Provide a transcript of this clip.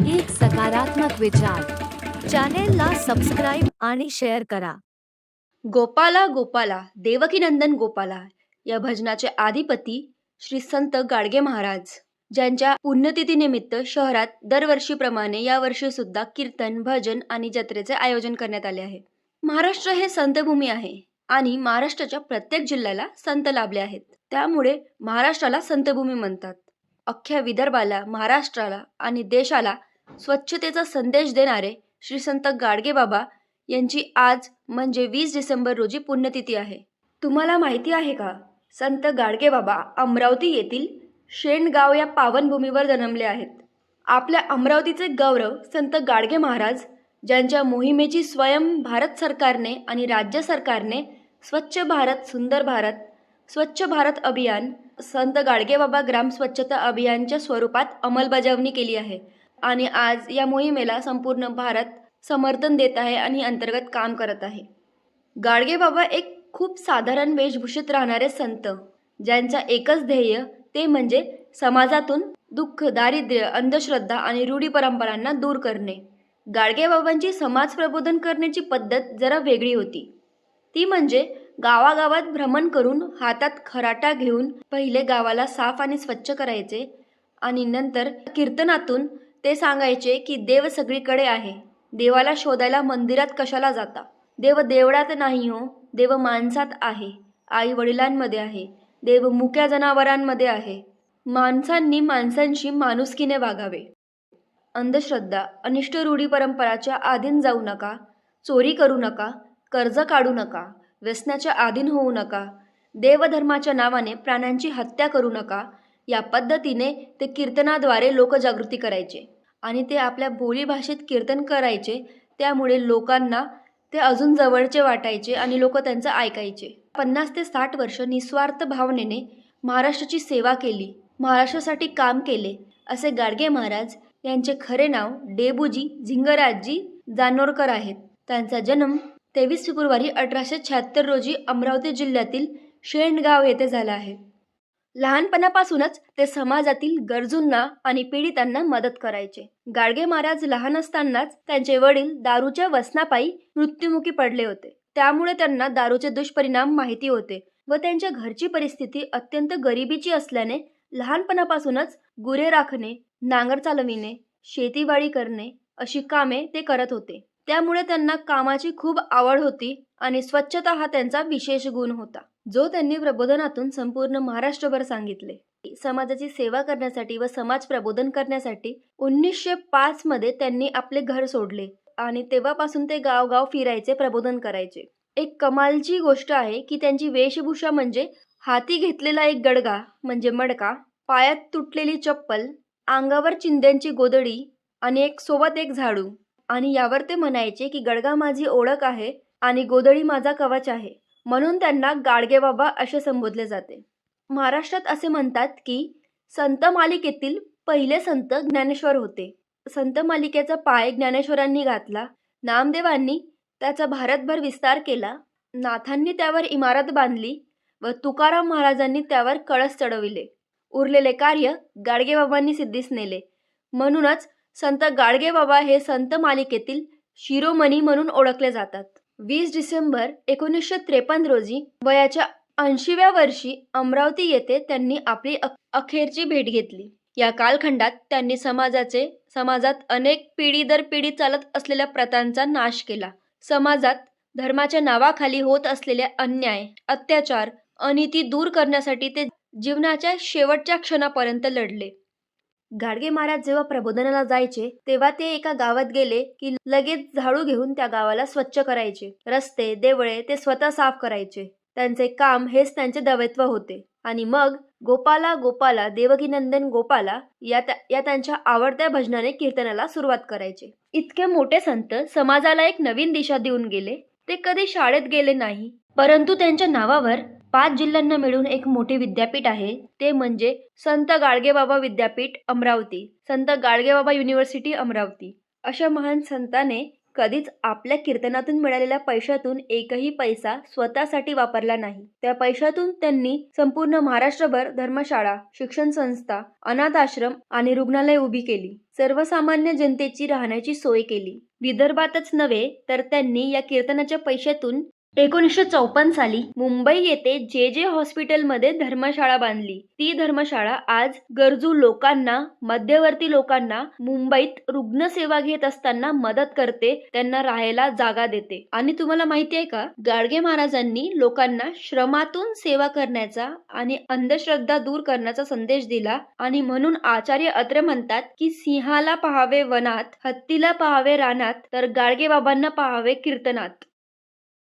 एक सकारात्मक विचार. चॅनेलला सबस्क्राईब आणि शेअर करा. गोपाला गोपाला देवकीनंदन गोपाला या भजनाचे आधिपती श्री संत गाडगे महाराज, ज्यांच्या पुण्यतिथीनिमित्त शहरात दरवर्षीप्रमाणे यावर्षी सुद्धा कीर्तन, भजन आणि जत्रेचे आयोजन करण्यात आले आहे. महाराष्ट्र हे संतभूमी आहे आणि महाराष्ट्राच्या प्रत्येक जिल्ह्याला संत लाभले आहेत. त्यामुळे महाराष्ट्राला संतभूमी म्हणतात. अख्ख्या विदर्भाला, महाराष्ट्राला आणि देशाला स्वच्छतेचा संदेश देणारे श्री संत गाडगे बाबा यांची आज म्हणजे 20 डिसेंबर रोजी पुण्यतिथी आहे. तुम्हाला माहिती आहे का, संत गाडगे बाबा अमरावती येथील शेणगाव या पावनभूमीवर जन्मले आहेत. आपल्या अमरावतीचे गौरव संत गाडगे महाराज, ज्यांच्या मोहिमेची स्वयं भारत सरकारने आणि राज्य सरकारने स्वच्छ भारत सुंदर भारत, स्वच्छ भारत अभियान, संत गाडगे बाबा ग्राम स्वच्छता अभियानच्या स्वरूपात अंमलबजावणी केली आहे आणि आज या मोहिमेला संपूर्ण भारत समर्थन देत आहे आणि अंतर्गत काम करत आहे. गाडगे बाबा एक खूप साधारण वेशभूषेत राहणारे संत, ज्यांचा एकच ध्येय ते म्हणजे समाजातून दुःख, दारिद्र्य, अंधश्रद्धा आणि रूढी परंपरांना दूर करणे. गाडगे बाबांची समाज प्रबोधन करण्याची पद्धत जरा वेगळी होती. ती म्हणजे गावागावात भ्रमण करून हातात खराटा घेऊन पहिले गावाला साफ आणि स्वच्छ करायचे आणि नंतर कीर्तनातून ते सांगायचे की देव सगळीकडे आहे. देवाला शोधायला मंदिरात कशाला जाता? देव देवळात नाही हो, देव माणसात आहे, आई वडिलांमध्ये आहे, देव मुक्या जनावरांमध्ये आहे. माणसांनी माणसांशी माणुसकीने वागावे. अंधश्रद्धा, अनिष्ट रूढी परंपराच्या आधीन जाऊ नका, चोरी करू नका, कर्ज काढू नका, व्यसनाच्या आधीन होऊ नका, देवधर्माच्या नावाने प्राण्यांची हत्या करू नका. या पद्धतीने ते कीर्तनाद्वारे लोकजागृती करायचे आणि ते आपल्या बोलीभाषेत कीर्तन करायचे. त्यामुळे लोकांना ते अजून जवळचे वाटायचे आणि लोक त्यांचं ऐकायचे. 50 ते 60 वर्ष निस्वार्थ भावनेने महाराष्ट्राची सेवा केली, महाराष्ट्रासाठी काम केले असे गाडगे महाराज यांचे खरे नाव डेबूजी झिंगराजजी जानोरकर आहेत. त्यांचा जन्म 23 फेब्रुवारी 1876 रोजी अमरावती जिल्ह्यातील शेणगाव येथे झाला आहे. लहानपणापासूनच ते समाजातील गरजूंना आणि पीडितांना मदत करायचे. गाडगे महाराज लहान असतानाच त्यांचे वडील दारूच्या व्यसनापायी मृत्युमुखी पडले होते. त्यामुळे त्यांना दारूचे दुष्परिणाम माहिती होते व त्यांच्या घरची परिस्थिती अत्यंत गरिबीची असल्याने लहानपणापासूनच गुरे राखणे, नांगर चालविणे, शेतीवाडी करणे अशी कामे ते करत होते. त्यामुळे त्यांना कामाची खूप आवड होती आणि स्वच्छता हा त्यांचा विशेष गुण होता, जो त्यांनी प्रबोधनातून संपूर्ण महाराष्ट्रभर सांगितले. समाजाची सेवा करण्यासाठी व समाज प्रबोधन करण्यासाठी 1905 मध्ये त्यांनी आपले घर सोडले आणि तेव्हापासून ते गावगाव फिरायचे, प्रबोधन करायचे. एक कमालची गोष्ट आहे की त्यांची वेशभूषा म्हणजे हाती घेतलेला एक गडगा म्हणजे मडका, पायात तुटलेली चप्पल, अंगावर चिंध्यांची गोधडी आणि सोबत एक झाडू. आणि यावर ते म्हणायचे की गडगा माझी ओळख आहे आणि गोधडी माझा कवच आहे. म्हणून त्यांना गाडगे बाबा असे संबोधले जाते. महाराष्ट्रात असे म्हणतात की संत मालिकेतील पहिले संत ज्ञानेश्वर होते. संत मालिकेचा पाय ज्ञानेश्वरांनी घातला, नामदेवांनी त्याचा भारतभर विस्तार केला, नाथांनी त्यावर इमारत बांधली व तुकाराम महाराजांनी त्यावर कळस चढविले. उरलेले कार्य गाडगे बाबांनी सिद्धीस नेले. म्हणूनच संत गाडगे बाबा हे संत मालिकेतील शिरोमणी म्हणून ओळखले जातात. 20 डिसेंबर 1953 रोजी वयाच्या 80व्या वर्षी अमरावती येथे त्यांनी आपली अखेरची भेट घेतली. या कालखंडात त्यांनी समाजात अनेक पिढी दर पिढी चालत असलेल्या प्रथांचा नाश केला. समाजात धर्माच्या नावाखाली होत असलेल्या अन्याय, अत्याचार, अनिती दूर करण्यासाठी ते जीवनाच्या शेवटच्या क्षणापर्यंत लढले. गाडगे महाराज जेव्हा प्रबोधनाला जायचे तेव्हा ते एका गावात गेले की लगेच झाडू घेऊन त्या गावाला स्वच्छ करायचे. रस्ते, देवळे ते स्वतः साफ करायचे. त्यांचे काम हेच त्यांचे दैवत्व होते. आणि मग गोपाला गोपाला देवकीनंदन गोपाला या त्यांच्या आवडत्या भजनाने कीर्तनाला सुरुवात करायचे. इतके मोठे संत समाजाला एक नवीन दिशा देऊन गेले. ते कधी शाळेत गेले नाही, परंतु त्यांच्या नावावर 5 जिल्ह्यांना मिळून एक मोठे विद्यापीठ आहे. ते म्हणजे संत गाडगे बाबा विद्यापीठ अमरावती, संत गाडगे बाबा युनिव्हर्सिटी अमरावती. अशा महान संताने कधीच आपल्या कीर्तनातून मिळालेल्या पैशातून एकही पैसा स्वतःसाठी वापरला नाही. त्या पैशातून त्यांनी संपूर्ण महाराष्ट्रभर धर्मशाळा, शिक्षण संस्था, अनाथ आश्रम आणि रुग्णालय उभी केली. सर्वसामान्य जनतेची राहण्याची सोय केली. विदर्भातच नव्हे तर त्यांनी या कीर्तनाच्या पैशातून 1954 साली मुंबई येथे जे हॉस्पिटलमध्ये धर्मशाळा बांधली. ती धर्मशाळा आज गरजू लोकांना, मध्यवर्ती लोकांना मुंबईत रुग्णसेवा घेत असताना मदत करते, त्यांना राहायला जागा देते. आणि तुम्हाला माहिती आहे का, गाडगे महाराजांनी लोकांना श्रमातून सेवा करण्याचा आणि अंधश्रद्धा दूर करण्याचा संदेश दिला. आणि म्हणून आचार्य अत्रे म्हणतात की सिंहाला पहावे वनात, हत्तीला पहावे रानात, तर गाडगे बाबांना पहावे कीर्तनात.